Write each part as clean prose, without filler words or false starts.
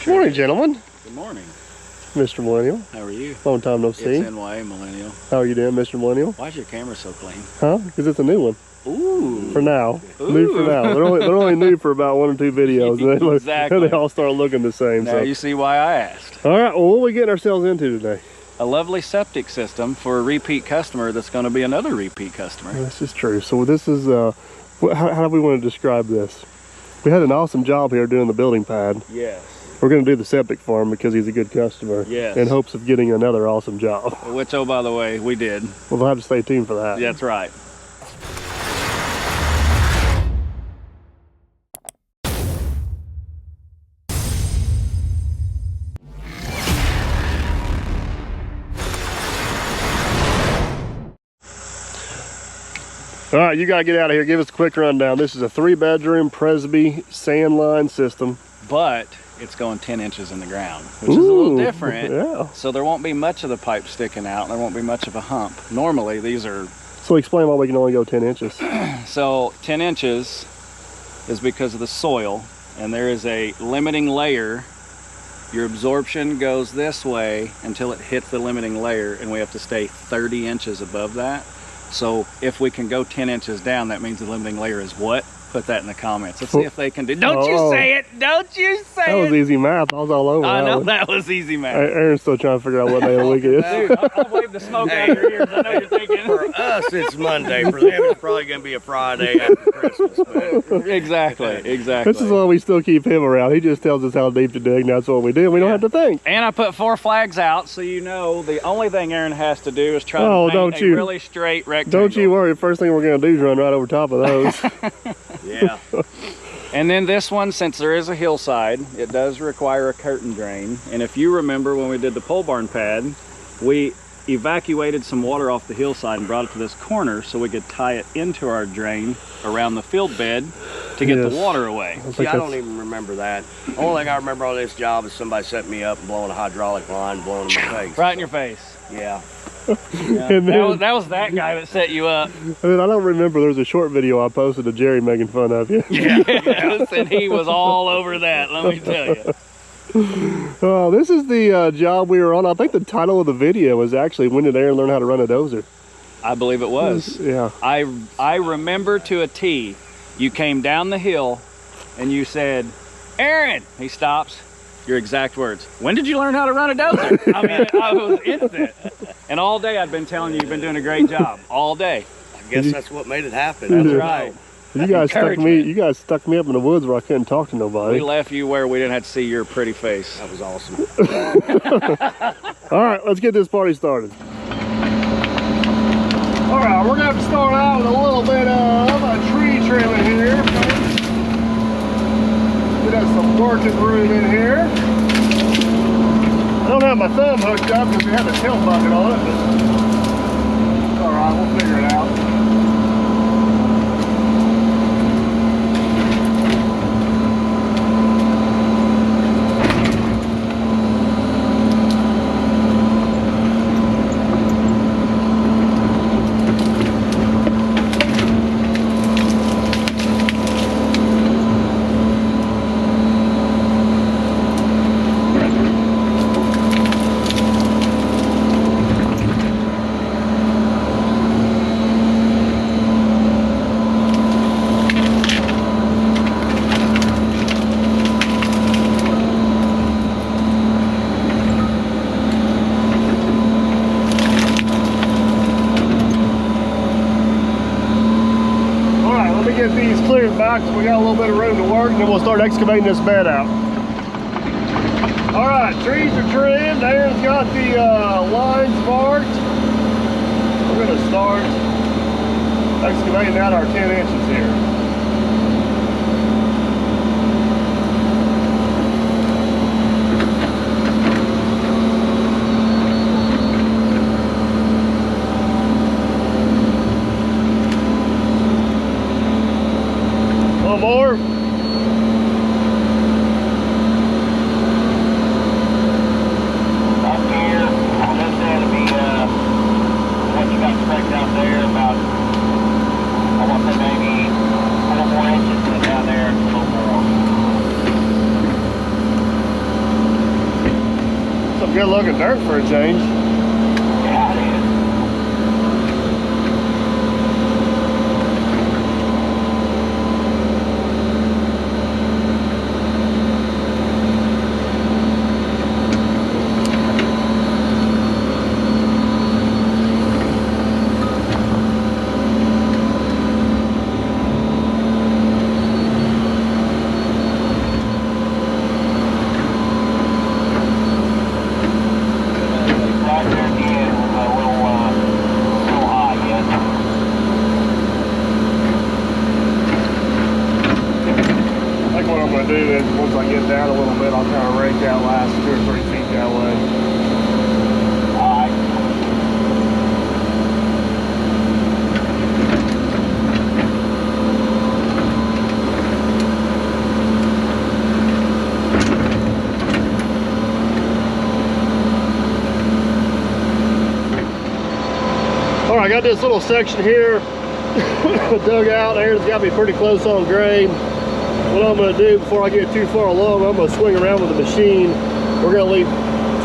Morning, gentlemen. Good morning. Mr. Millennial. How are you? Long time no see. It's NY Millennial. How are you doing, Mr. Millennial? Why is your camera so clean? Huh? Because it's a new one. Ooh. For now. Ooh. New for now. They're only new for about 1 or 2 videos. And they, exactly. they all start looking the same. Now so you see why I asked. All right, well, what are we getting ourselves into today? A lovely septic system for a repeat customer that's going to be another repeat customer. This is true. So this is, how do we want to describe this? We had an awesome job here doing the building pad. Yes. We're going to do the septic farm because he's a good customer. Yes. In hopes of getting another awesome job. Which, oh, by the way, we did. We'll have to stay tuned for that. That's right. All right, you got to get out of here. Give us a quick rundown. This is a 3-bedroom Presby sand line system. But it's going 10 inches in the ground, which is a little different. Yeah. So there won't be much of the pipe sticking out, and there won't be much of a hump. Normally, these are... So explain why we can only go 10 inches. So 10 inches is because of the soil, and there is a limiting layer. Your absorption goes this way until it hits the limiting layer, and we have to stay 30 inches above that. So if we can go 10 inches down, that means the limiting layer is what? Put that in the comments. Let's see if they can do. Don't you say it! Don't you say it! That was easy math. I was all over. I know that was easy math. Aaron's still trying to figure out what day of the week it is. Dude, I'll wave the smoke out your ears. I know you're thinking. For us, it's Monday. For them, it's probably going to be a Friday after Christmas. But Exactly. This is why we still keep him around. He just tells us how deep to dig, and that's what we do. We don't have to think. And I put 4 flags out, so you know the only thing Aaron has to do is try to paint a really straight rectangle. Don't you worry. First thing we're going to do is run right over top of those. yeah. And then this one, since there is a hillside, it does require a curtain drain. And if you remember when we did the pole barn pad, we evacuated some water off the hillside and brought it to this corner so we could tie it into our drain around the field bed to get the water away. See, I don't even remember that. The only thing I remember on this job is somebody set me up and blowing a hydraulic line, blowing in my face. Right in your face. Yeah. Yeah. And then, that was that guy that set you up. And then I don't remember, there's a short video I posted of Jerry making fun of you. Yes, and he was all over that, let me tell you. Oh, this is the job we were on. I think the title of the video was actually, when did Aaron learn how to run a dozer? I believe it was. Yeah. I remember to a T, you came down the hill and you said, Aaron, he stops. Your exact words. When did you learn how to run a dozer? I mean, I was instant. And all day I've been telling you, you've been doing a great job. All day. I guess that's what made it happen. That's right. You guys stuck me up in the woods where I couldn't talk to nobody. We left you where we didn't have to see your pretty face. That was awesome. All right, let's get this party started. All right, we're gonna have to start out with a little bit of a tree trimming here. Get us some working room in here. I don't have my thumb hooked up because we have a tilt bucket on it, but all right, we'll figure it out. Get these cleared back so we got a little bit of room to work, and then we'll start excavating this bed out. All right, trees are trimmed. Aaron's got the lines marked. We're going to start excavating out our 10 inches here. More. Up here, on this end will be what you got spec'd out there, about, I want to say maybe some good looking dirt for a change. Yeah, it is. Right there at the end was a little high yet. I think what I'm going to do is once I get down a little bit, I'll kind of rake that last 2 or 3 feet that way. Alright. All right, I got this little section here dug out. Aaron's got me pretty close on grade. What I'm going to do before I get too far along, I'm going to swing around with the machine. We're going to leave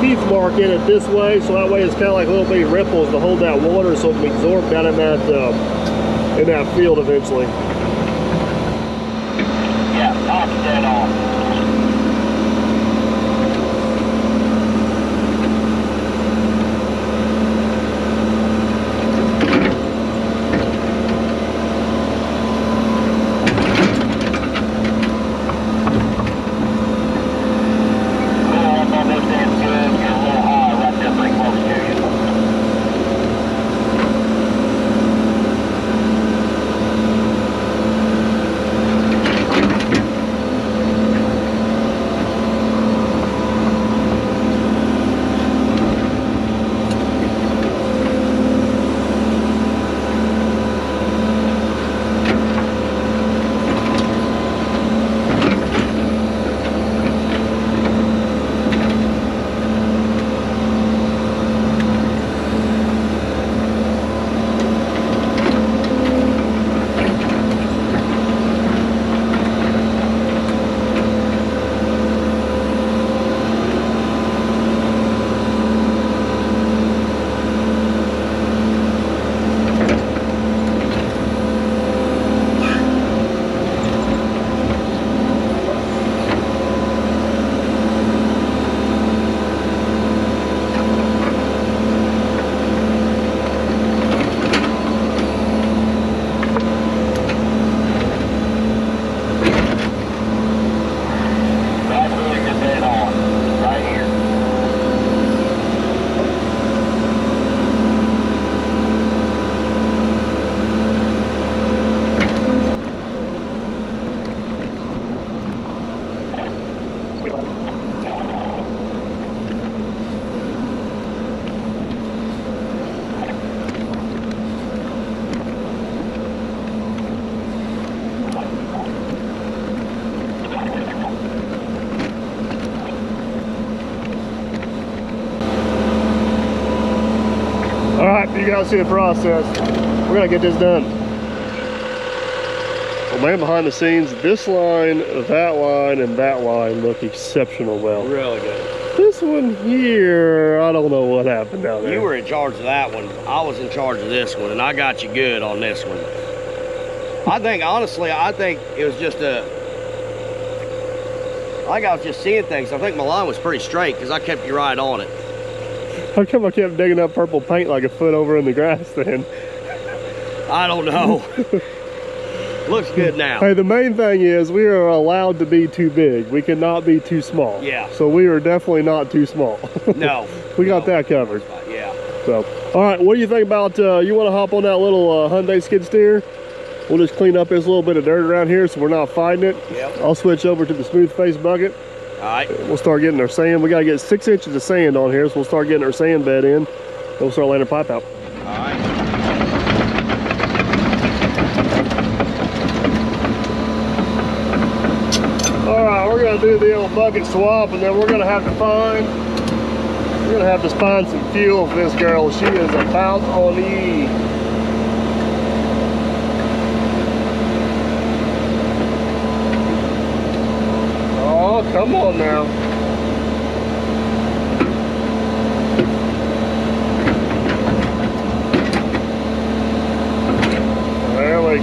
teeth mark in it this way, so that way it's kind of like little bitty ripples to hold that water so it can be absorbed down in that field eventually. Yeah, top dead on. All right, you guys see the process. We're gonna get this done. Well, man, behind the scenes, this line, that line, and that line look exceptional well. Really good. This one here, I don't know what happened down there. You were in charge of that one. I was in charge of this one, and I got you good on this one. I think, honestly, it was just I think I was just seeing things. I think my line was pretty straight because I kept you right on it. How come I kept digging up purple paint like a foot over in the grass then? I don't know. Looks good now. Hey, the main thing is we are allowed to be too big. We cannot be too small. Yeah. So we are definitely not too small. No. We got that covered. Yeah. So, all right, what do you think about, you want to hop on that little Hyundai skid steer? We'll just clean up this little bit of dirt around here so we're not fighting it. Yep. I'll switch over to the smooth face bucket. All right. We'll start getting our sand. We got to get 6 inches of sand on here, so we'll start getting our sand bed in. Then we'll start laying our pipe out. All right. All right, we're gonna do the old bucket swap, and then we're gonna have to find some fuel for this girl. She is about on E. Oh, come on now.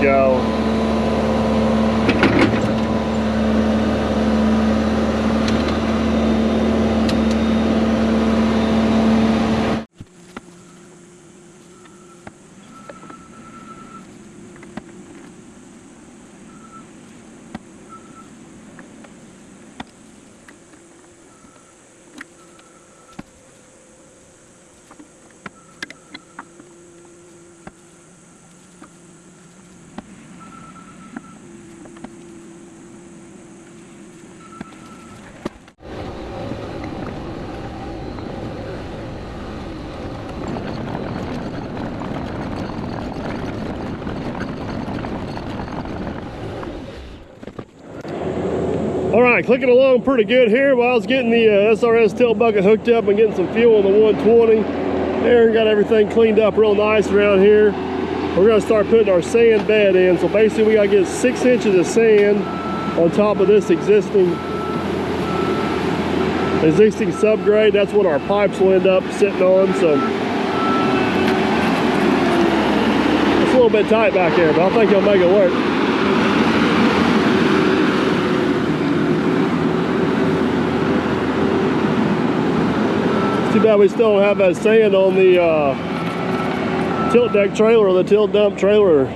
go. All right, clicking along pretty good here. While I was getting the SRS tilt bucket hooked up and getting some fuel on the 120, Aaron got everything cleaned up real nice around here. We're gonna start putting our sand bed in. So basically we gotta get 6 inches of sand on top of this existing subgrade. That's what our pipes will end up sitting on. So it's a little bit tight back there, but I think he'll make it work. Too bad we still don't have that sand on the tilt deck trailer or the tilt dump trailer.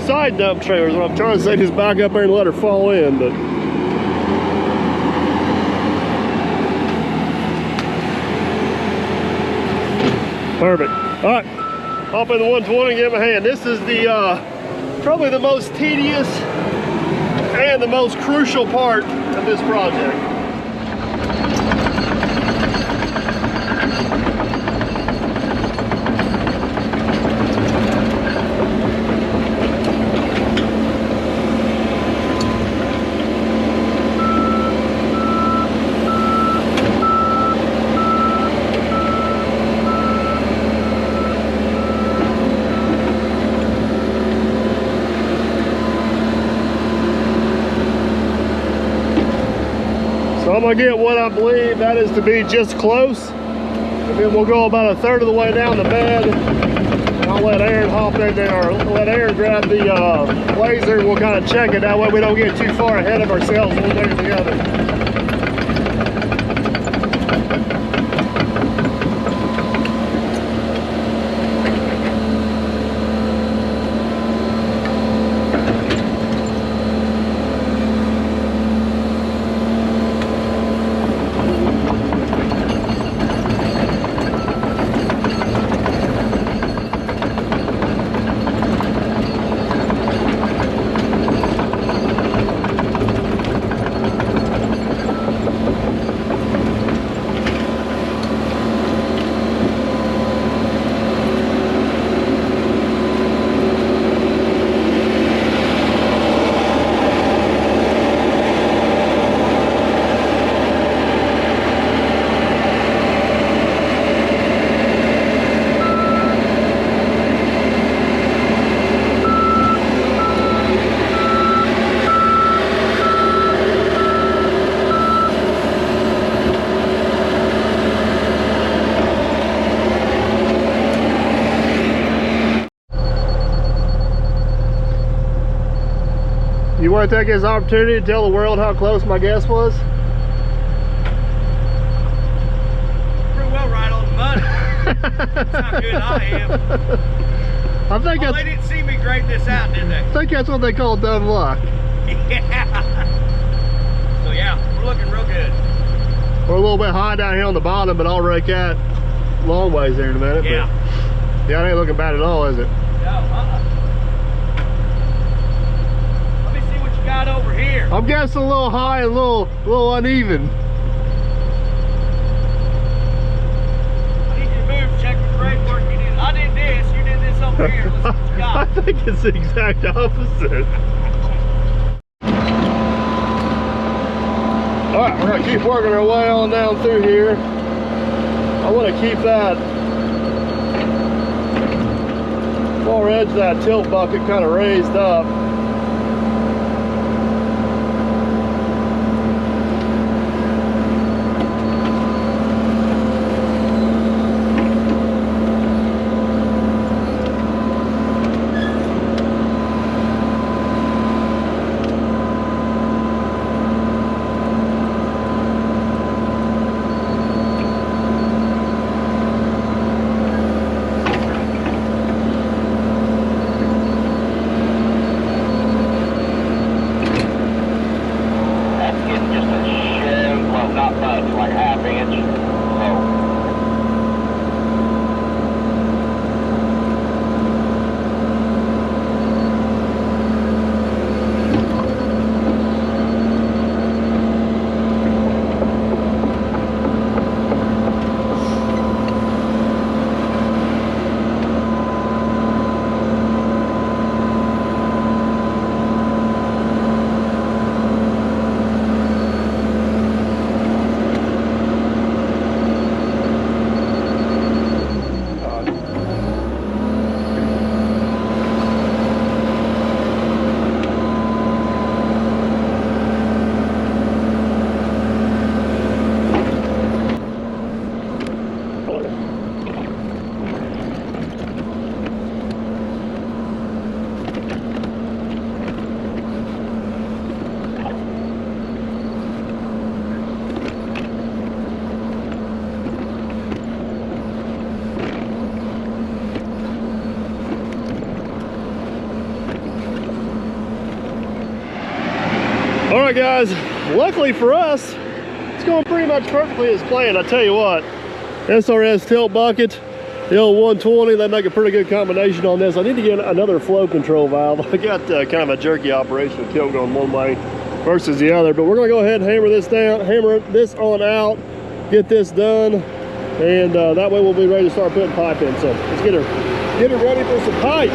Side dump trailer is what I'm trying to say. Just back up there and let her fall in. But perfect. All right, hop in the 120 and give him a hand. This is the probably the most tedious and the most crucial part of this project. I'm gonna get what I believe that is to be just close, and then we'll go about 1/3 of the way down the bed, and I'll let Aaron hop in there, or let Aaron grab the laser, and we'll kind of check it. That way we don't get too far ahead of ourselves one way or the other. You want to take this opportunity to tell the world how close my guess was? Pretty well right on the money. That's how good I am. I think They didn't see me grade this out, did they? I think that's what they call dumb luck. Yeah. So yeah, we're looking real good. We're a little bit high down here on the bottom, but I'll rake that long ways there in a minute. Yeah. But yeah, it ain't looking bad at all, is it? No, Let me see what you got over here. I'm guessing a little high and a little uneven. I need you to move, check the grade work you did. I did this, you did this over here. Let's see what you got. I think it's the exact opposite. Alright, we're going to keep working our way on down through here. I want to keep that far edge of that tilt bucket kind of raised up. much, like ½ inch. So. All right, guys, luckily for us, it's going pretty much perfectly as planned. I tell you what, SRS tilt bucket, the old 120, they make a pretty good combination on this. I need to get another flow control valve. I got kind of a jerky operation of tilt going one way versus the other, but we're gonna go ahead and hammer this down, hammer this on out, get this done, and that way we'll be ready to start putting pipe in. So let's get her ready for some pipe.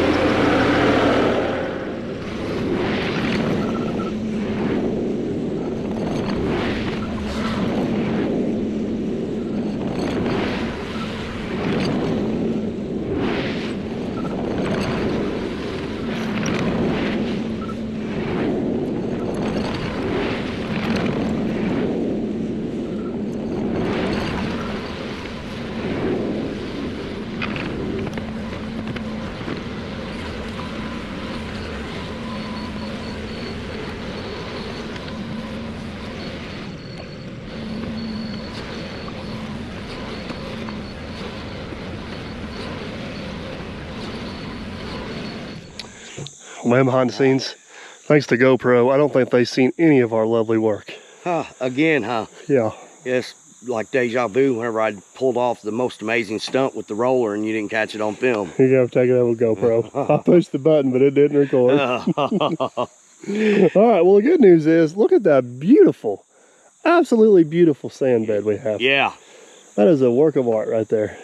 Man behind the scenes, thanks to GoPro, I don't think they've seen any of our lovely work. Again, huh? Yeah. Yes, like deja vu whenever I pulled off the most amazing stunt with the roller and you didn't catch it on film. You gotta take it over with GoPro. I pushed the button, but it didn't record. All right, well, the good news is, look at that beautiful, absolutely beautiful sand bed we have. Yeah. That is a work of art right there.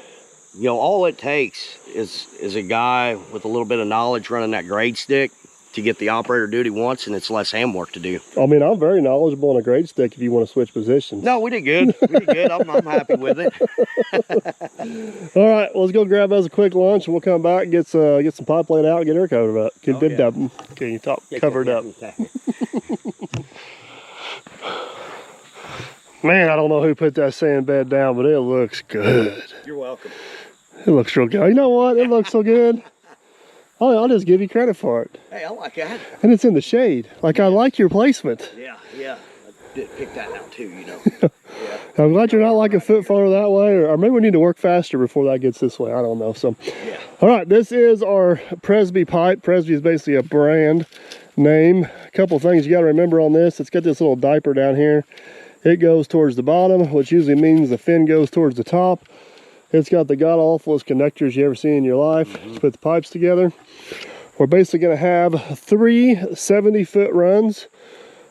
You know, all it takes is a guy with a little bit of knowledge running that grade stick to get the operator to do what he wants, and it's less hand work to do. I mean, I'm very knowledgeable on a grade stick if you want to switch positions. No, we did good. We did good. I'm happy with it. All right, well, let's go grab us a quick lunch, and we'll come back and get some pipe laid out and get her covered up. Can you talk covered up? Man, I don't know who put that sand bed down, but it looks good. You're welcome. It looks real good. You know what? It looks so good. I'll just give you credit for it. Hey, I like that. And it's in the shade. Like, I like your placement. Yeah. I did pick that out too, you know. Yeah. I'm glad you're not like a foot farther that way, or maybe we need to work faster before that gets this way. I don't know. So, yeah. All right, this is our Presby pipe. Presby is basically a brand name. A couple things you got to remember on this. It's got this little diaper down here. It goes towards the bottom, which usually means the fin goes towards the top. It's got the god-awfulest connectors you ever seen in your life to put the pipes together. We're basically going to have 3 70-foot runs.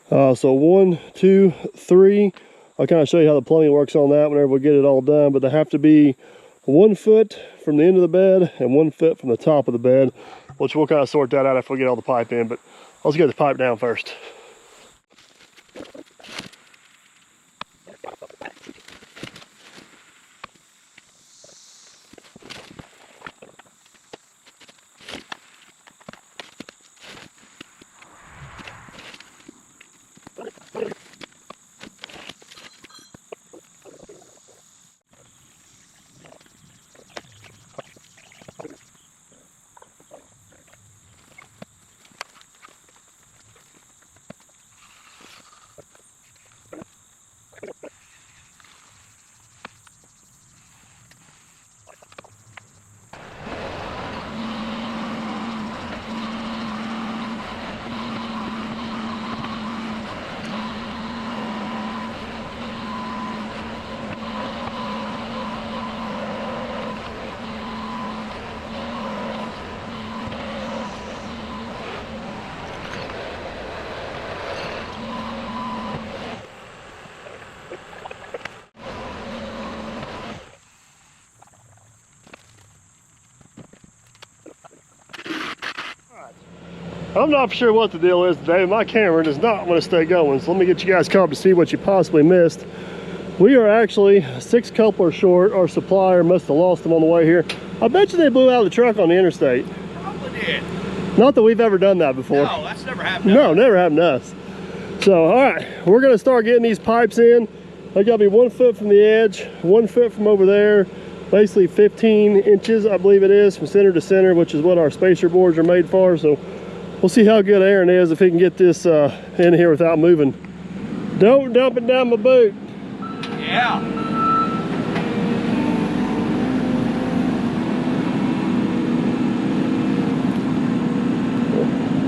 So 1, 2, 3. I'll kind of show you how the plumbing works on that whenever we get it all done. But they have to be 1 foot from the end of the bed and 1 foot from the top of the bed, which we'll kind of sort that out after we get all the pipe in. But let's get the pipe down first. I'm not sure what the deal is today. My camera does not want to stay going, so let me get you guys caught up to see what you possibly missed. We are actually 6 couplers short. Our supplier must have lost them on the way here. I bet you they blew out of the truck on the interstate. Probably did. Not that we've ever done that before. No, that's never happened. No, never happened to us. So, all right, we're gonna start getting these pipes in. They gotta be 1 foot from the edge, 1 foot from over there, basically 15 inches, I believe it is, from center to center, which is what our spacer boards are made for. So we'll see how good Aaron is if he can get this in here without moving. Don't dump it down my boot. Yeah.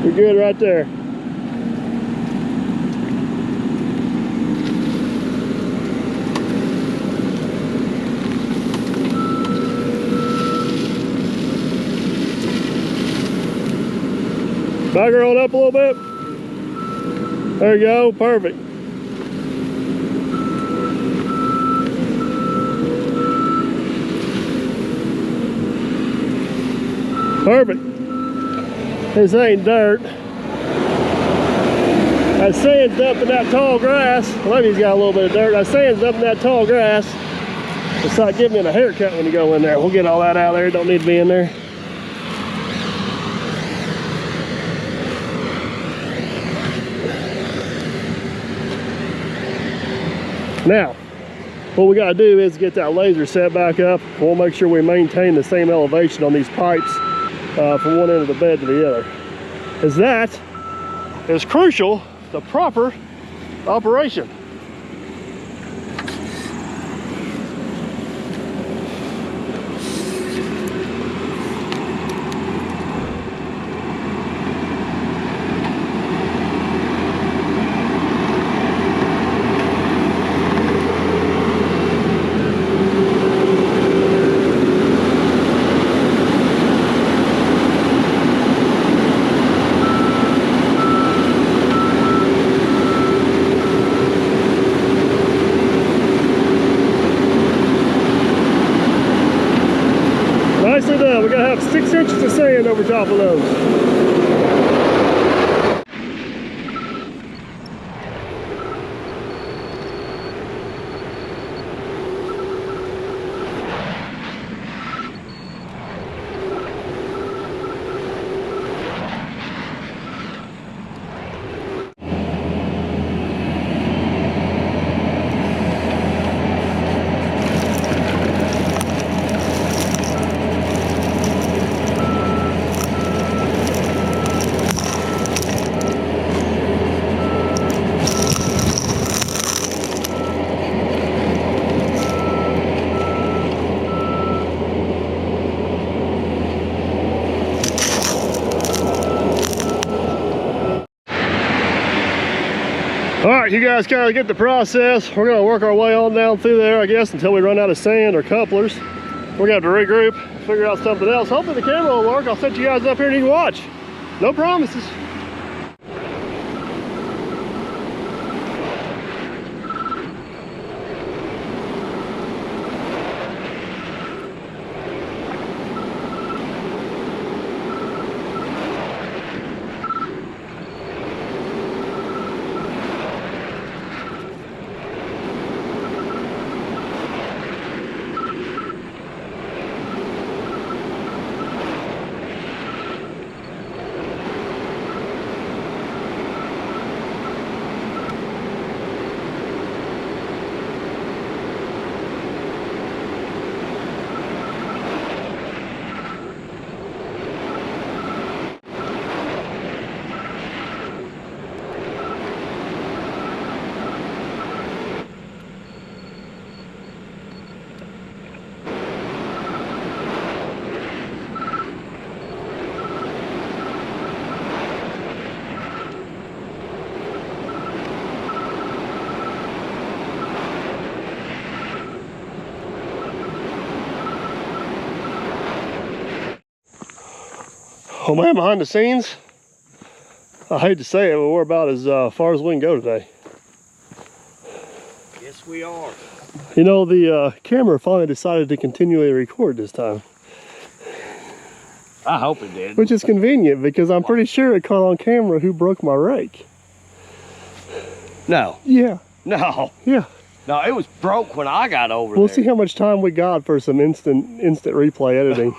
You're good right there. Back her on up a little bit. There you go, perfect. Perfect. This ain't dirt. That sand's dumping that tall grass. Maybe he's got a little bit of dirt. That sand's dumping that tall grass. It's like giving it a haircut when you go in there. We'll get all that out of there. It don't need to be in there. Now, what we got to do is get that laser set back up. We'll make sure we maintain the same elevation on these pipes from one end of the bed to the other. As that is crucial to proper operation. Nicely done. We're gonna have 6 inches of sand over top of those. All right, you guys kind of get the process. We're gonna work our way on down through there, I guess, until we run out of sand or couplers. We're gonna have to regroup, figure out something else. Hopefully the camera will work. I'll set you guys up here and you can watch. No promises. Oh man, behind the scenes, I hate to say it, but we're about as far as we can go today. Yes, we are. You know, the camera finally decided to continually record this time. I hope it did. Which is convenient because I'm pretty sure it caught on camera who broke my rake. No. Yeah. No. Yeah. No, it was broke when I got over We'll there. see how much time we got for some instant replay editing.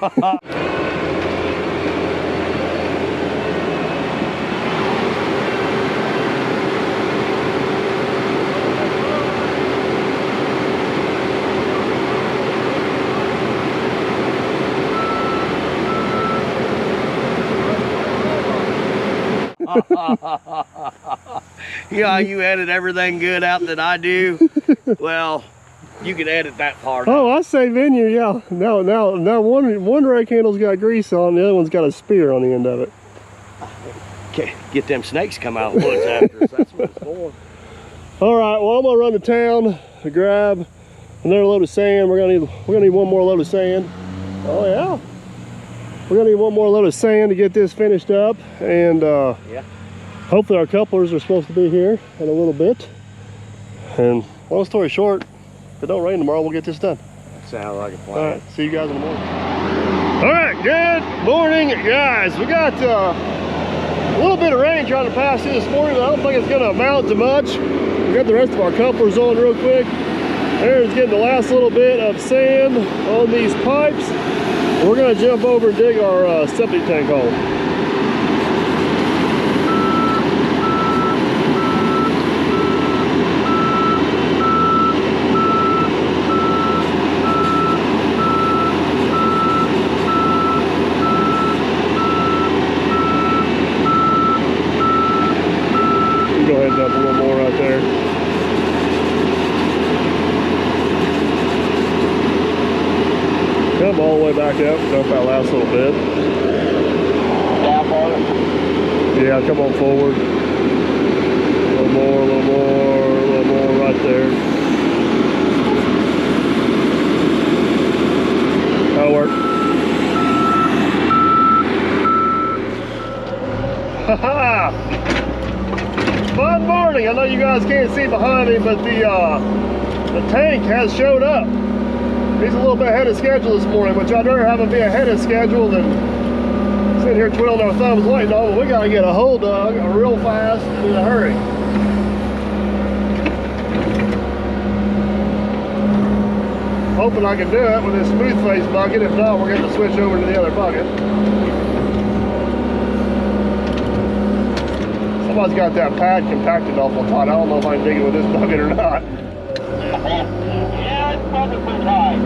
You know how you edit everything good out that I do? Well, you can edit that part out. Oh, I say venue, yeah. Now one rake handle's got grease on, the other one's got a spear on the end of it. Okay, get them snakes come out of the woods after us. That's what it's for. All right, well, I'm gonna run to town to grab another load of sand. We're gonna need one more load of sand. Oh yeah. We're gonna need one more load of sand to get this finished up, and Yeah. hopefully our couplers are supposed to be here in a little bit. And long story short, if it don't rain tomorrow, we'll get this done. Sounds like a plan. All right, see you guys in the morning. All right, good morning, guys. We got a little bit of rain trying to pass through this morning, but I don't think it's gonna amount to much. We got the rest of our couplers on real quick. Aaron's getting the last little bit of sand on these pipes. We're gonna jump over and dig our septic tank hole. Go ahead and dump a little more right there. Come all the way back up, dump that last little bit. Down on it. Yeah, come on forward. A little more, a little more, a little more right there. That'll work. Ha-ha! Fun morning. I know you guys can't see behind me, but the tank has showed up. He's a little bit ahead of schedule this morning, which I'd rather have him be ahead of schedule than sitting here twiddling our thumbs waiting on him. We got to get a hole dug real fast in a hurry. Hoping I can do it with this smooth face bucket. If not, we're going to switch over to the other bucket. Somebody's got that pad compacted awful tight. I don't know if I can dig it with this bucket or not. Yeah, it's perfectly tight.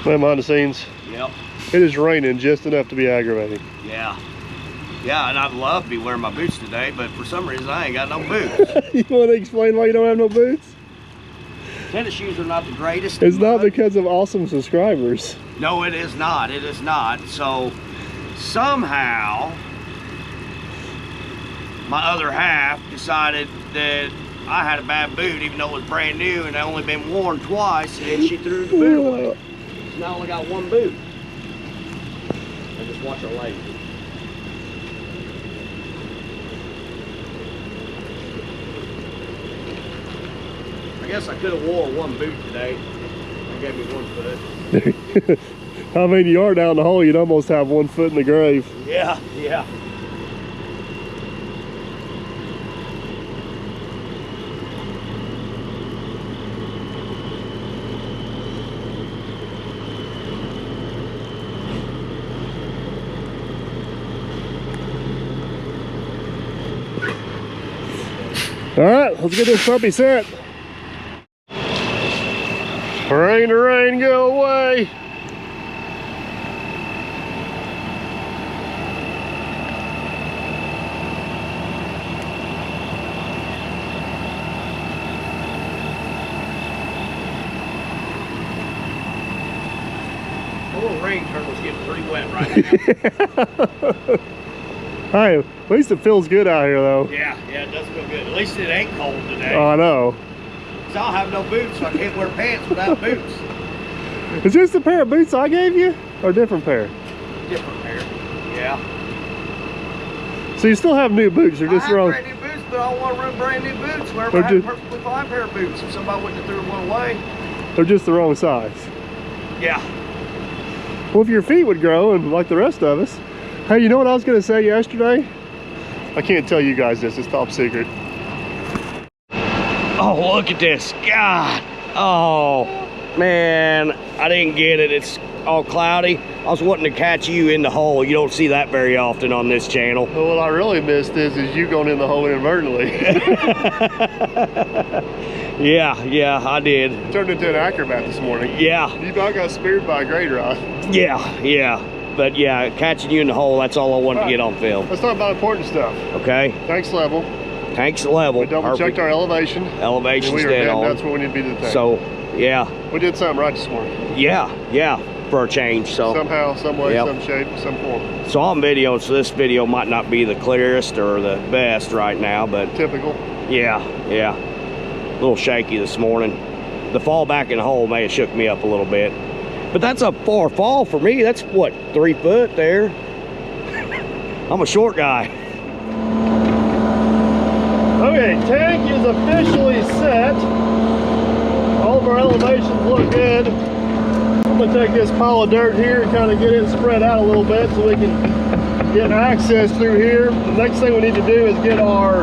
Man, behind the scenes, Yep. it is raining just enough to be aggravating. Yeah. Yeah, and I'd love to be wearing my boots today, but for some reason I ain't got no boots. You want to explain why you don't have no boots? Tennis shoes are not the greatest. It's not because of awesome subscribers. No, it is not. It is not. So somehow my other half decided that I had a bad boot, even though it was brand new and it only been worn twice, and she threw the boot away. So now I only got one boot. And just watch her lady. I guess I could have wore one boot today. They gave me one foot. I mean, you are down the hole, you'd almost have 1 foot in the grave. Yeah, yeah. All right, let's get this puppy set. Rain to rain, go away. The little rain turtle's getting pretty wet right now. Hey, at least it feels good out here, though. Yeah, it does feel good. At least it ain't cold today. Oh, I know. Cause I don't have no boots, so I can't wear pants without boots. Is this the pair of boots I gave you, or a different pair? Different pair. Yeah. So you still have new boots, they're just I have wrong. brand new boots, but I don't want to run brand new boots. Wherever They're I had a just- perfectly fine pair of boots, if somebody wouldn't have threw one away. They're just the wrong size. Yeah. Well, if your feet would grow, and like the rest of us. Hey, you know what I was gonna say yesterday? I can't tell you guys this, it's top secret. Oh, look at this. God. Oh, man. I didn't get it. It's all cloudy. I was wanting to catch you in the hole. You don't see that very often on this channel. Well, what I really missed is you going in the hole inadvertently. Yeah, I did. Turned into an acrobat this morning. Yeah, You about got speared by a grade rod. yeah. But yeah, catching you in the hole, that's all I wanted to get on film. Let's talk about important stuff. Okay, Tanks level. tank's level. We double checked Perfect. our elevation. Elevation's We are dead dead. on. That's where we need to be to the tank. So, yeah, We did something right this morning. yeah, for a change. So, Somehow, some way, Yep. some shape, some form. so I'm videoing, so this video might not be the clearest or the best right now, but Typical. yeah. A little shaky this morning. The fall back in the hole may have shook me up a little bit. But that's a far fall for me. That's what, 3 foot there? I'm a short guy. Okay, tank is officially set. All of our elevations look good. I'm gonna take this pile of dirt here and kind of get it spread out a little bit so we can get access through here. The next thing we need to do is get our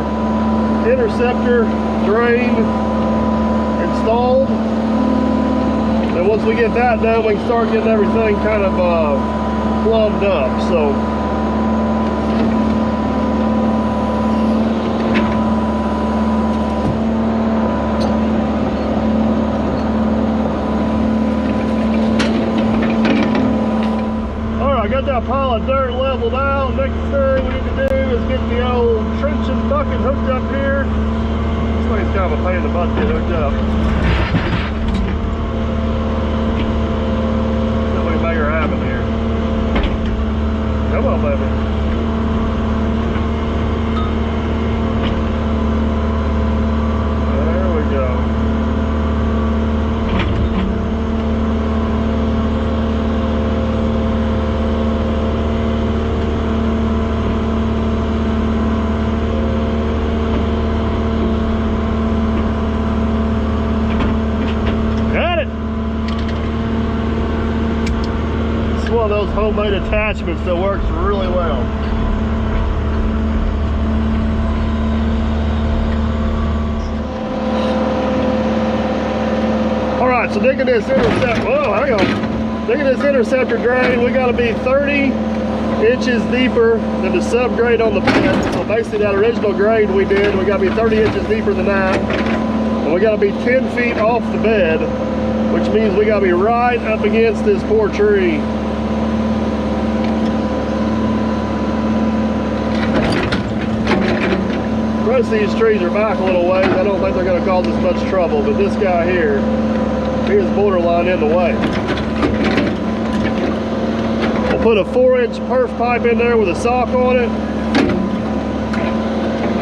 interceptor drain installed. And once we get that done, we can start getting everything kind of plumbed up. So I got that pile of dirt leveled out. Next thing we need to do is get the old trenching bucket hooked up here. This thing's kind of a pain in the butt to get hooked up. See if we can make her happen here. Come on, baby. There we go. One of those homemade attachments that works really well. All right, so digging this interceptor drain, we got to be 30 inches deeper than the subgrade on the bed. So basically that original grade we did, we got to be 30 inches deeper than that. And we got to be 10 feet off the bed, which means we got to be right up against this poor tree. The rest of these trees are back a little ways. I don't think they're going to cause us much trouble, but this guy here, he is borderline in the way. We'll put a 4-inch perf pipe in there with a sock on it.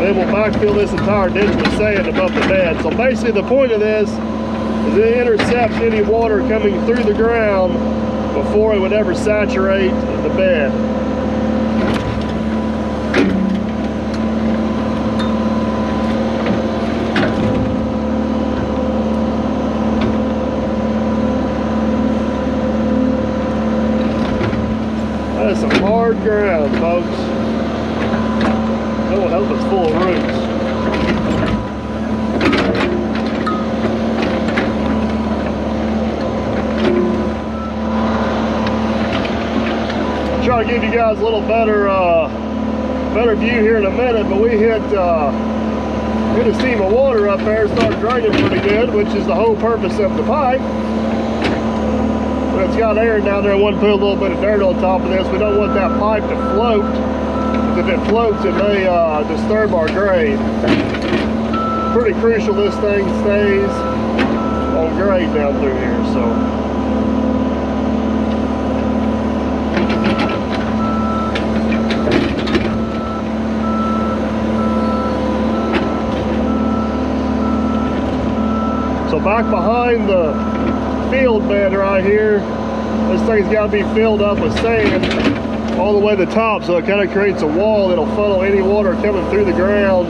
Then we'll backfill this entire ditch with sand above the bed. So basically the point of this is it intercepts any water coming through the ground before it would ever saturate the bed. some hard ground, folks. Don't hope it's full of roots. Try to give you guys a little better view here in a minute, but we hit a seam of water up there, start draining pretty good, which is the whole purpose of the pipe. But it's got air down there. I want to put a little bit of dirt on top of this. We don't want that pipe to float. If it floats, it may disturb our grade. Pretty crucial this thing stays on grade down through here. So back behind the field bed right here, this thing's got to be filled up with sand all the way to the top, so it kind of creates a wall that'll funnel any water coming through the ground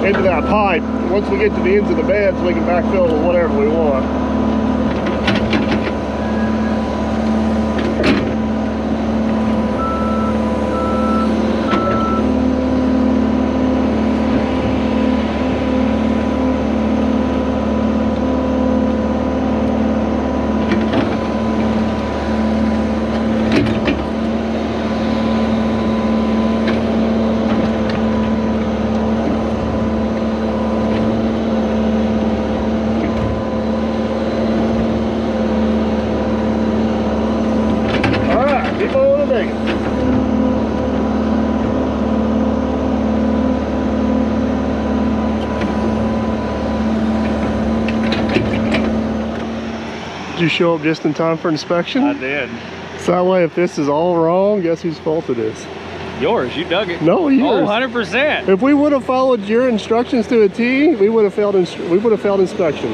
into that pipe. Once we get to the ends of the beds, we can backfill with whatever we want. Did you show up just in time for inspection? I did. So that way, if this is all wrong, guess whose fault it is? Yours, you dug it. No, yours. Oh, 100%. If we would have followed your instructions to a T, we would have failed. We would have failed inspection.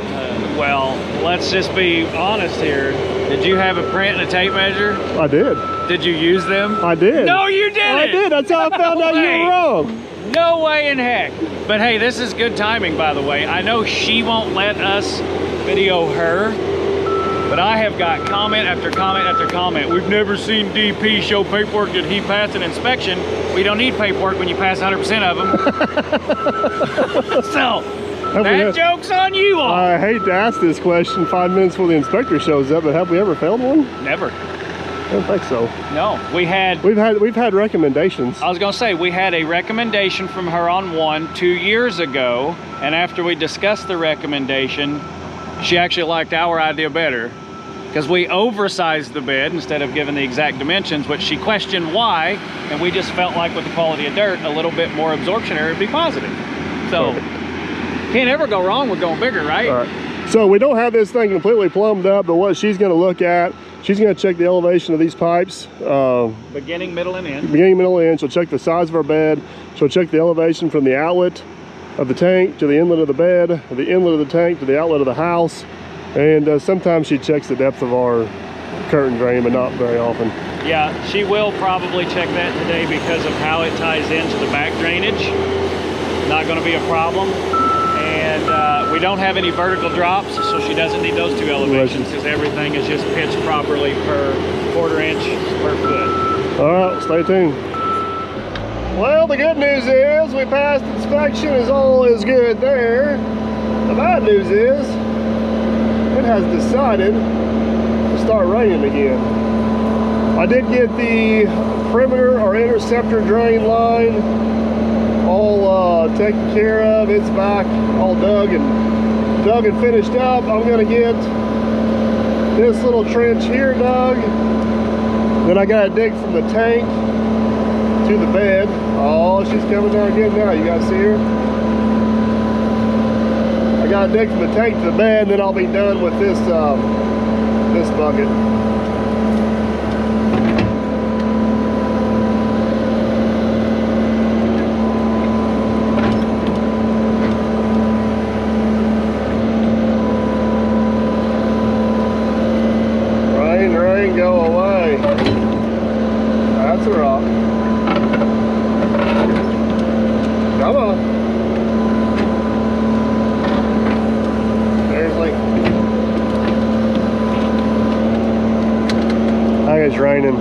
Well, let's just be honest here. Did you have a print and a tape measure? I did. Did you use them? I did. No, you didn't. I did. That's how I found out you were wrong. No way in heck. But hey, this is good timing, by the way. I know she won't let us video her, but I have got comment after comment after comment. We've never seen DP show paperwork that he passed an inspection. We don't need paperwork when you pass 100% of them. So, that joke's on you all. I hate to ask this question 5 minutes before the inspector shows up, but have we ever failed one? Never. I don't think so. No, we've had recommendations. I was gonna say, we had a recommendation from her on one 2 years ago, and after we discussed the recommendation, she actually liked our idea better, because we oversized the bed instead of giving the exact dimensions, which she questioned why, and we just felt like with the quality of dirt, a little bit more absorption area would be positive. So, can't ever go wrong with going bigger, right? All right. So we don't have this thing completely plumbed up, but what she's gonna look at, she's gonna check the elevation of these pipes. Beginning, middle, and end. Beginning, middle, and end. She'll check the size of our bed. She'll check the elevation from the outlet of the tank to the inlet of the bed, the inlet of the tank to the outlet of the house. And sometimes she checks the depth of our curtain drain, but not very often. Yeah, she will probably check that today because of how it ties into the back drainage. Not gonna be a problem. And we don't have any vertical drops, so she doesn't need those two elevations because everything is just pitched properly per 1/4 inch per foot. All right, stay tuned. Well, the good news is we passed inspection, is all is good there. The bad news is it has decided to start raining again. I did get the perimeter or interceptor drain line all taken care of. It's back all dug and finished up. I'm gonna get this little trench here dug. Then I gotta dig from the tank to the bed. Oh, she's coming down again now. You guys see her? I gotta dig from the tank to the bed, and then I'll be done with this this bucket. Rain, go away. That's a rock. Come on. Seriously. I think it's raining.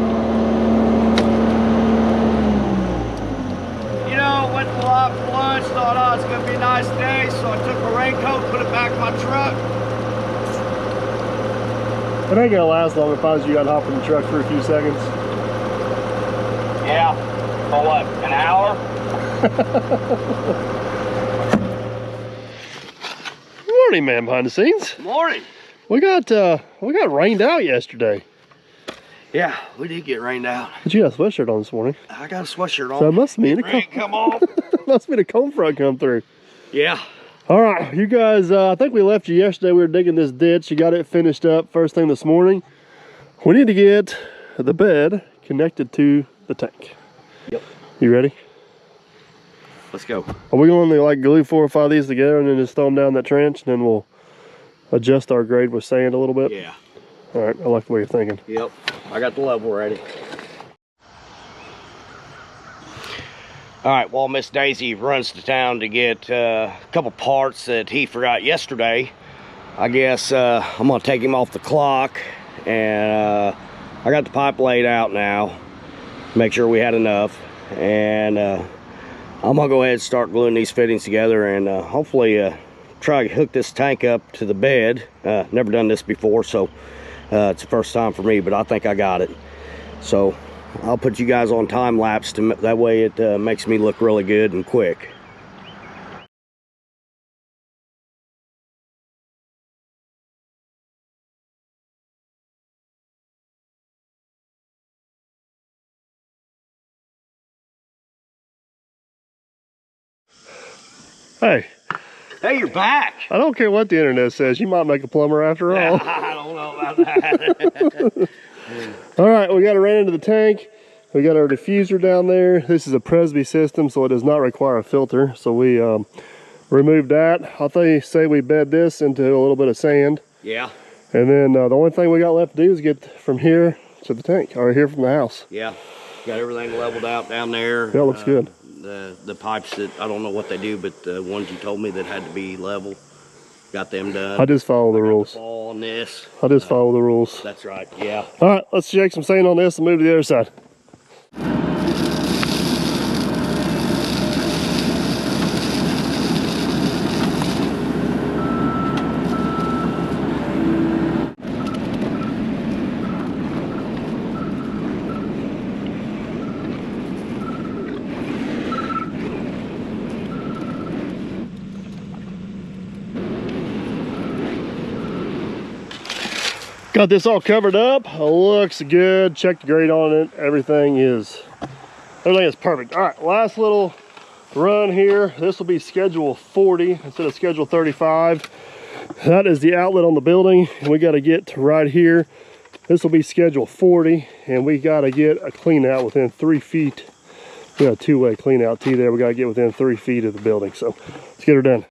It ain't gonna last long if I was you. I'd hop in the truck for a few seconds. Yeah. For what? An hour? Morning, man, behind the scenes. Morning. We got rained out yesterday. Yeah, we did get rained out. But you got a sweatshirt on this morning. I got a sweatshirt on. So it must mean Rain come off. must mean a cold front come through. Yeah. All right, you guys, I think we left you yesterday. We were digging this ditch. You got it finished up first thing this morning. We need to get the bed connected to the tank. Yep. You ready? Let's go. Are we going to like glue 4 or 5 of these together and then just throw them down that trench, and then we'll adjust our grade with sand a little bit? Yeah. All right, I like the way you're thinking. Yep. I got the level ready. All right, while Miss Daisy runs to town to get a couple parts that he forgot yesterday, I guess I'm gonna take him off the clock, and I got the pipe laid out now, make sure we had enough, and I'm gonna go ahead and start gluing these fittings together, and hopefully try to hook this tank up to the bed. Never done this before, so it's the first time for me, but I think I got it. So I'll put you guys on time lapse, that way it makes me look really good and quick. Hey. Hey, you're back. I don't care what the internet says. You might make a plumber after all. I don't know about that. All right, we got it ran into the tank. We got our diffuser down there. This is a Presby system, so it does not require a filter. So we removed that. I say we bed this into a little bit of sand. Yeah. And then the only thing we got left to do is get from here to the tank, or here from the house. Yeah. Got everything leveled out down there. Yeah, it looks good. The pipes that, I don't know what they do, but the ones you told me that had to be level, got them done. I just follow the rules. Ball on this. I just follow the rules. That's right, yeah. All right, let's shake some sand on this and move to the other side. Got this all covered up. Looks good. Check the grade on it. Everything is perfect. All right, last little run here. This will be schedule 40 instead of schedule 35. That is the outlet on the building, and we got to get to right here. This will be schedule 40, and we got to get a clean out within 3 feet. We got a two-way clean out T there. We got to get within 3 feet of the building. So let's get her done.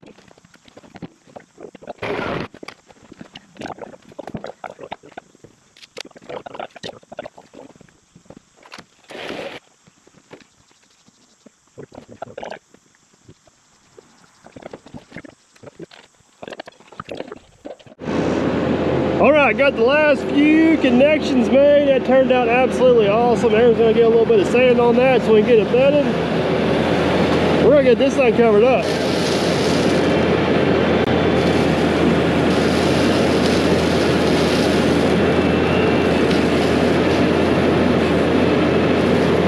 All right, got the last few connections made. That turned out absolutely awesome. Aaron's gonna get a little bit of sand on that so we can get it bedded. We're gonna get this thing covered up.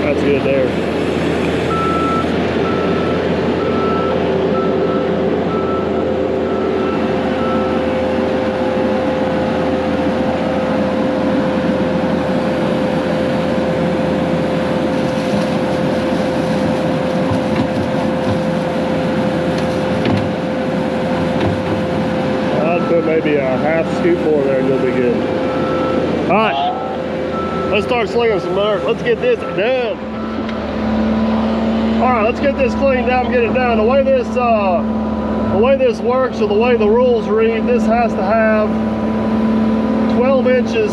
That's good there. Maybe a half scoop more there and you'll be good. All right, let's start slinging some dirt. Let's get this done. All right, let's get this cleaned out and get it done. The way this works, or the way the rules read, this has to have 12 inches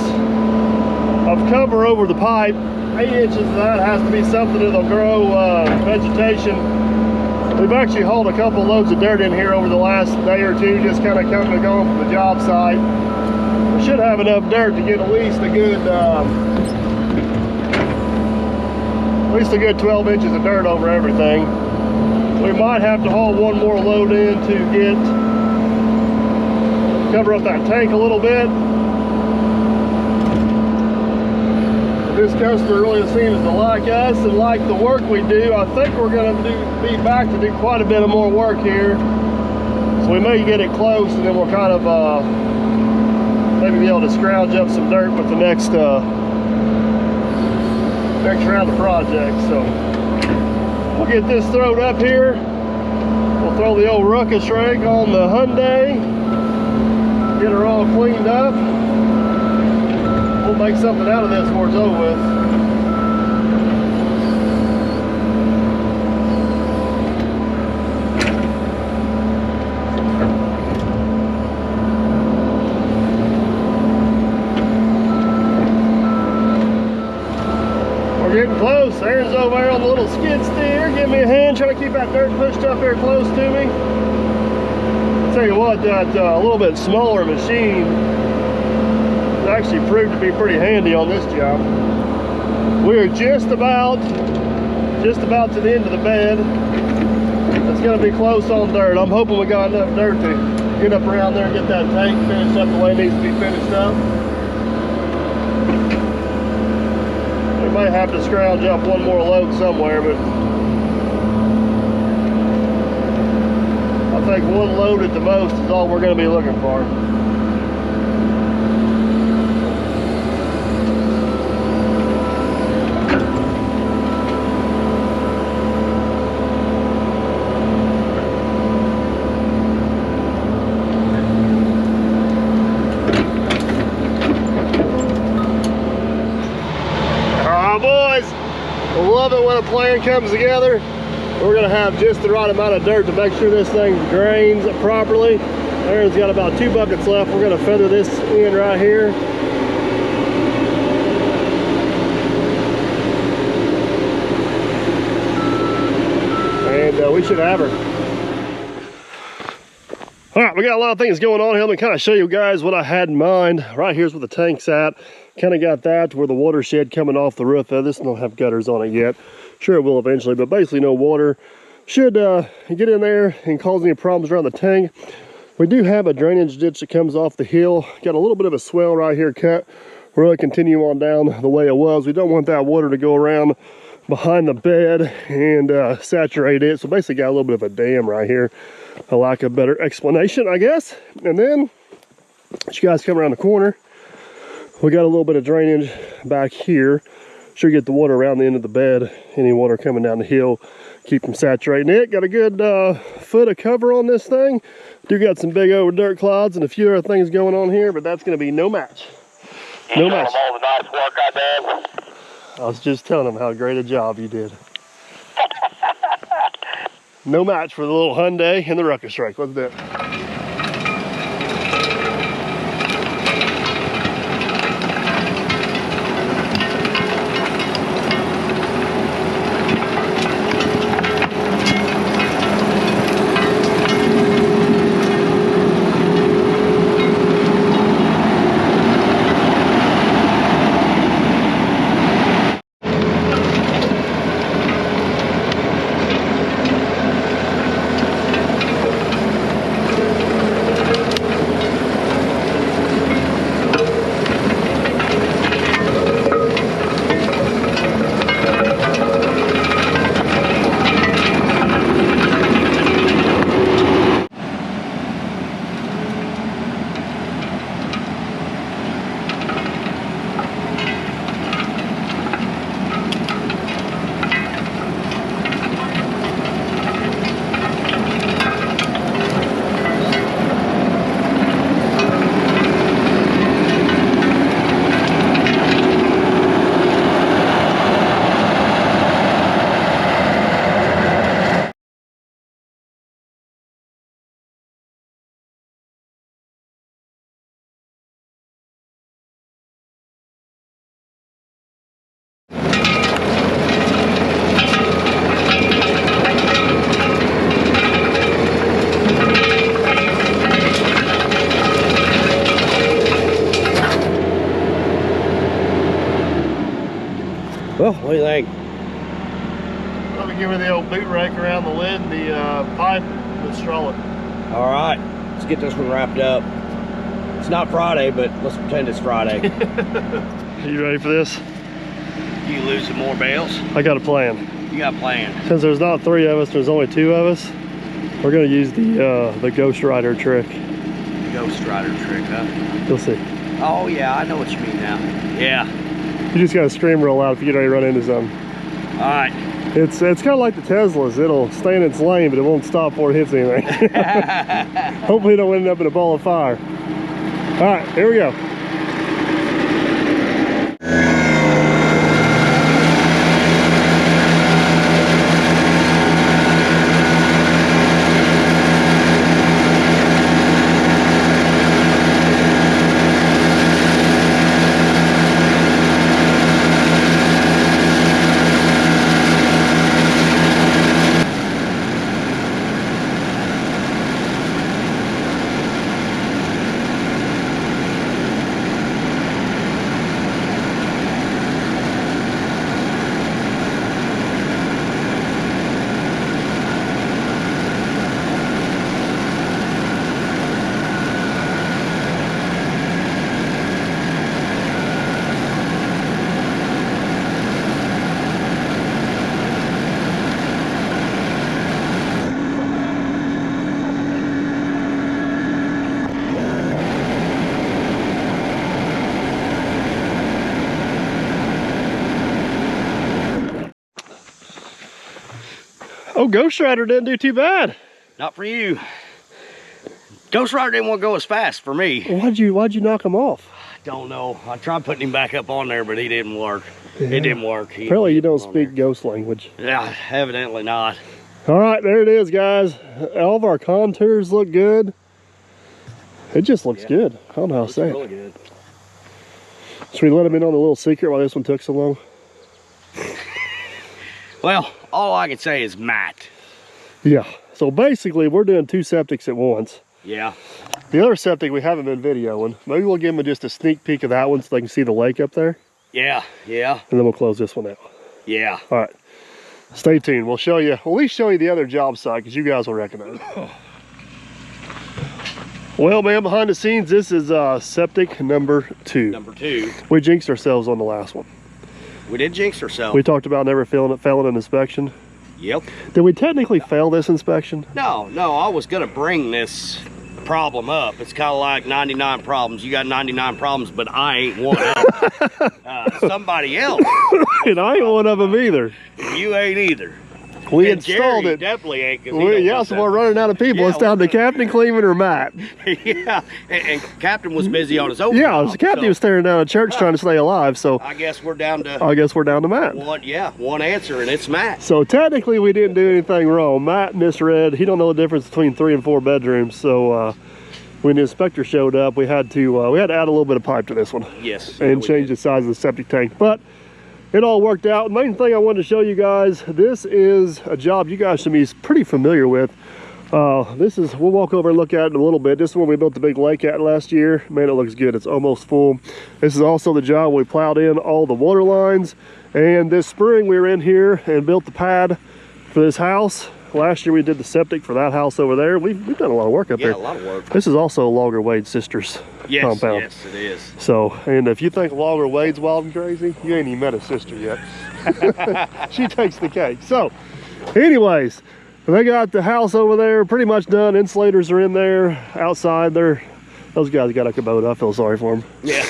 of cover over the pipe. 8 inches of that has to be something that'll grow vegetation. We've actually hauled a couple loads of dirt in here over the last day or two, just kind of coming and going from the job site. We should have enough dirt to get at least a good 12 inches of dirt over everything. We might have to haul one more load in to cover up that tank a little bit. This customer really seems to like us and like the work we do. I think we're going to be back to do quite a bit of more work here. So we may get it close, and then we'll kind of maybe be able to scrounge up some dirt with the next round of projects. So we'll get this thrown up here. We'll throw the old ruckus rake on the Hyundai, get her all cleaned up. We'll make something out of this before it's over with. We're getting close. Aaron's over there on the little skid steer. Give me a hand, try to keep that dirt pushed up here close to me. I'll tell you what, that a little bit smaller machine actually proved to be pretty handy on this job. We are just about to the end of the bed. It's going to be close on dirt. I'm hoping we got enough dirt to get up around there and get that tank finished up the way it needs to be finished up. We may have to scrounge up one more load somewhere, but I think one load at the most is all we're going to be looking for. Love it when a plan comes together. We're going to have just the right amount of dirt to make sure this thing drains properly. Aaron's got about 2 buckets left. We're going to feather this in right here. And we should have her. All right, we got a lot of things going on here. Let me kind of show you guys what I had in mind. Right here's where the tank's at. Kind of got that to where the watershed coming off the roof. This don't have gutters on it yet. Sure it will eventually, but basically no water. Should get in there and cause any problems around the tank. We do have a drainage ditch that comes off the hill. Got a little bit of a swell right here cut. We're going to continue on down the way it was. We don't want that water to go around behind the bed and saturate it. So basically got a little bit of a dam right here. I like a better explanation, I guess. And then, as you guys come around the corner, we got a little bit of drainage back here. Should get the water around the end of the bed. Any water coming down the hill, keep them saturating it. Got a good foot of cover on this thing. Do got some big over dirt clods and a few other things going on here, but that's going to be no match. No match. All the nice work I did. I was just telling them how great a job you did. No match for the little Hyundai and the ruckus rake. Let's do it. Well, what do you think? Let me give her the old boot rake around the lid and the pipe and straw it. All right, let's get this one wrapped up. It's not Friday, but let's pretend it's Friday. Are you ready for this? You losing more bales? I got a plan. You got a plan. Since there's not 3 of us, there's only 2 of us. We're gonna use the Ghost Rider trick. Ghost Rider trick, huh? You'll see. Oh yeah, I know what you mean now. Yeah. You just gotta scream real loud if you get ready to run into something. All right. It's kind of like the Teslas. It'll stay in its lane, but it won't stop before it hits anything. Hopefully it don't end up in a ball of fire. All right, here we go. Oh, Ghost Rider didn't do too bad. Not for you. Ghost Rider didn't want to go as fast for me. Why'd you knock him off? Don't know. I tried putting him back up on there, but he didn't work. Yeah. It didn't work. Apparently you don't speak ghost language. Yeah, evidently not. All right, there it is, guys. All of our contours look good. It just looks good. I don't know how to say Really it. good. Should we let them in on a little secret why this one took so long? Well, all I can say is Matt. Yeah. So basically, we're doing 2 septics at once. Yeah. The other septic we haven't been videoing. Maybe we'll give them just a sneak peek of that one so they can see the lake up there. Yeah. Yeah. And then we'll close this one out. Yeah. All right. Stay tuned. We'll show you, we'll at least show you the other job site because you guys will recognize it. Well, man, behind the scenes, this is septic number 2. Number 2. We jinxed ourselves on the last one. We did jinx ourselves. We talked about never failing an inspection. Yep. Did we technically fail this inspection? No, I was gonna bring this problem up. It's kind of like 99 problems. You got 99 problems, but I ain't one of them. Somebody else. And I ain't one of them either. You ain't either. We And installed Jerry it. Definitely ain't. Yeah, so we're running out of people. Yeah, It's down to Captain Cleveland or Matt. Yeah, and Captain was busy on his own. Yeah, job, the captain so was staring down a church trying to stay alive, so I guess we're down to Matt. one answer, and it's Matt. So technically we didn't do anything wrong. Matt misread. He don't know the difference between 3 and 4 bedrooms, so when the inspector showed up, we had to add a little bit of pipe to this one. Yes. And change the size of the septic tank. But it all worked out. The main thing I wanted to show you guys, this is a job you guys should be pretty familiar with. We'll walk over and look at it in a little bit. This is where we built the big lake at last year. Man, it looks good. It's almost full. This is also the job we plowed in all the water lines. And this spring we were in here and built the pad for this house. Last year we did the septic for that house over there. We've done a lot of work up there. Yeah, a lot of work. This is also Logger Wade's sister's compound. Yes, it is. So, and if you think Logger Wade's wild and crazy, you ain't even met his sister yet. She takes the cake. So, anyways, they got the house over there pretty much done. Insulators are in there. Outside, those guys got a Kubota. I feel sorry for them. Yeah.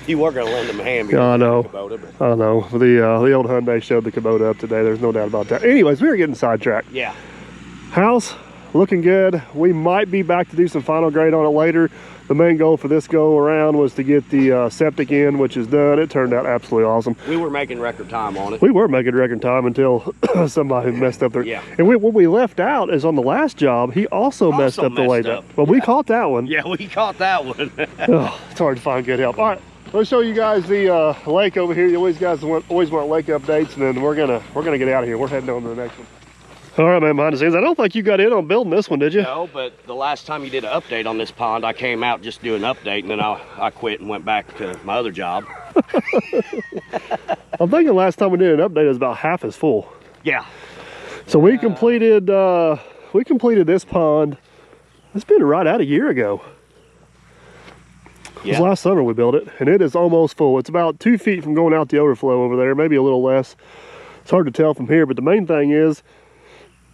You were gonna lend them a hand. I know. Kubota, I know. The old Hyundai showed the Kubota up today. There's no doubt about that. Anyways, we were getting sidetracked. Yeah. House looking good. We might be back to do some final grade on it later. The main goal for this go around was to get the septic in, which is done. It turned out absolutely awesome. We were making record time on it. We were making record time until somebody messed up their. Yeah. And what we left out is on the last job, he also messed up the laydown. But we caught that one. Yeah, we caught that one. Oh, it's hard to find good help. All right, let's show you guys the lake over here. You always want lake updates, and then we're gonna get out of here. We're heading on to the next one. All right, man, behind the scenes. I don't think you got in on building this one, did you? No, but the last time you did an update on this pond, I came out just to do an update, and then I quit and went back to my other job. I'm thinking last time we did an update it was about half as full. Yeah. So we completed this pond. It's been right out a year ago. It was last summer we built it, and it is almost full. It's about 2 feet from going out the overflow over there, maybe a little less. It's hard to tell from here, but the main thing is,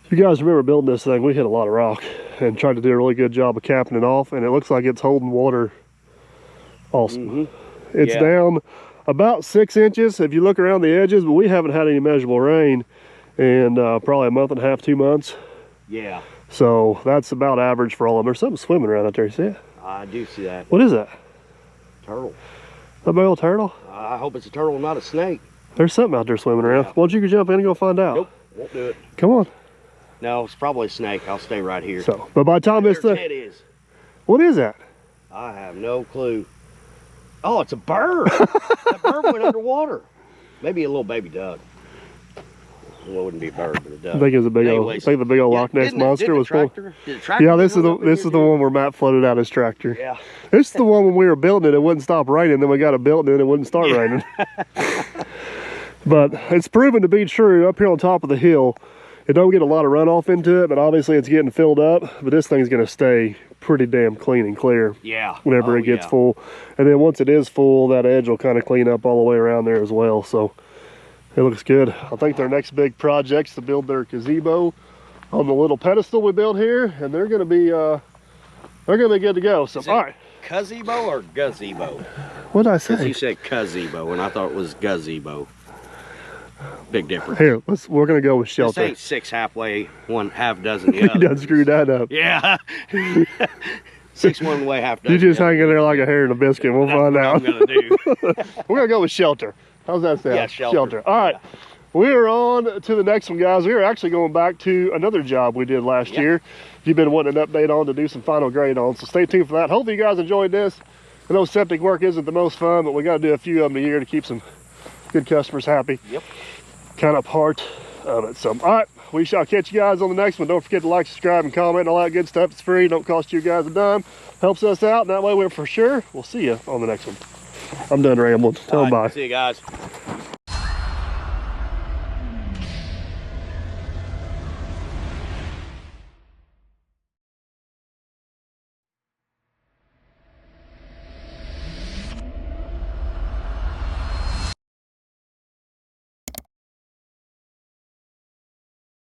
if you guys remember building this thing, we hit a lot of rock and tried to do a really good job of capping it off, and it looks like it's holding water awesome. It's down about 6 inches if you look around the edges, but we haven't had any measurable rain in probably a month and a half, 2 months. Yeah. So that's about average for all of them. There's something swimming around out there, you see it? I do see that. What is that? Turtle. A big old turtle? I hope it's a turtle, not a snake. There's something out there swimming around. Why don't you go jump in and go find out? Nope, won't do it. Come on. No, it's probably a snake. I'll stay right here. So, but by the time this thing, It is. what is that? I have no clue. Oh, it's a bird. That bird went underwater. Maybe a little baby duck. Well, it wouldn't be a bird, but a duck. I think it was a big old. I think the big old Loch Ness monster was full. Yeah, this is the one where Matt floated out his tractor. Yeah. This is the one when we were building it. It wouldn't stop raining. Then we got it built, and then it wouldn't start raining. But it's proven to be true up here on top of the hill. It don't get a lot of runoff into it, but obviously it's getting filled up. But this thing's going to stay pretty damn clean and clear. Yeah. Whenever it gets full, and then once it is full, that edge will kind of clean up all the way around there as well. So it looks good. I think their next big project's to build their gazebo on the little pedestal we built here, and they're going to be good to go. So all right. Gazebo or gazebo? What did I say? You said gazebo, and I thought it was gazebo. Big difference. Here, we're gonna go with shelter. This ain't 6 halfway, 1/2 dozen the You other. done screwed that up. Yeah. 6 one way, 1/2 dozen. You just the other. hang in there like a hair in a biscuit. We'll find That's out. what I'm gonna do. We're gonna go with shelter. How's that sound? Yeah, shelter. All right. We are on to the next one, guys. We are actually going back to another job we did last year. You've been wanting an update on to do some final grade on, so stay tuned for that. Hopefully you guys enjoyed this. I know septic work isn't the most fun, but we got to do a few of them a year to keep some good customers happy. Yep. Kind of part of it. So, all right, we shall catch you guys on the next one. Don't forget to like, subscribe, and comment, and all that good stuff. It's free. Don't cost you guys a dime. Helps us out, and that way we're for sure. We'll see you on the next one. I'm done rambling. Tell them bye. See you guys.